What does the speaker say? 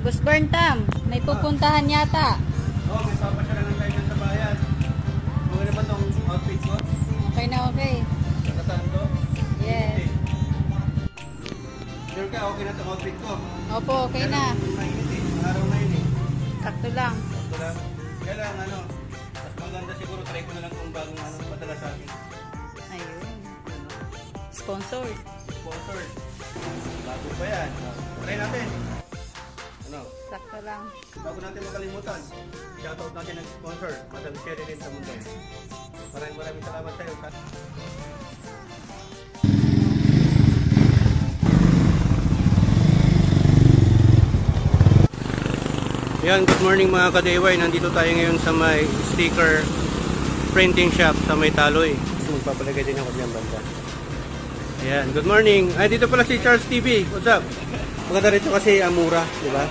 Boss Berntam, may pupuntahan yata. Oo, may papasyalan tayo dyan sa bayan. Okay na ba itong outfit ko? Okay na okay. Nakataan to? Yes. Sure ka, okay na itong outfit ko? Opo, okay na. Mainit eh. Araw na yun eh. Sakto lang. Sakto lang. Kaya lang mas maganda siguro try ko na lang kung bagong padala sa akin. Ayun. Sponsored. Sponsored. Bago pa yan. Try natin. Sakto lang. Bago natin makalimutan, shoutout natin ang sponsor, Madam Sherilyn Tamundoy. Maraming salamat sa iyo. Yan, good morning mga ka-DIY. Nandito tayo ngayon sa may sticker printing shop sa may Taloy. Magpapalagay din ako diyan banda. Ayan, good morning. Ay, dito pala si Charles TV. What's up? Maganda rito kasi mura, di ba?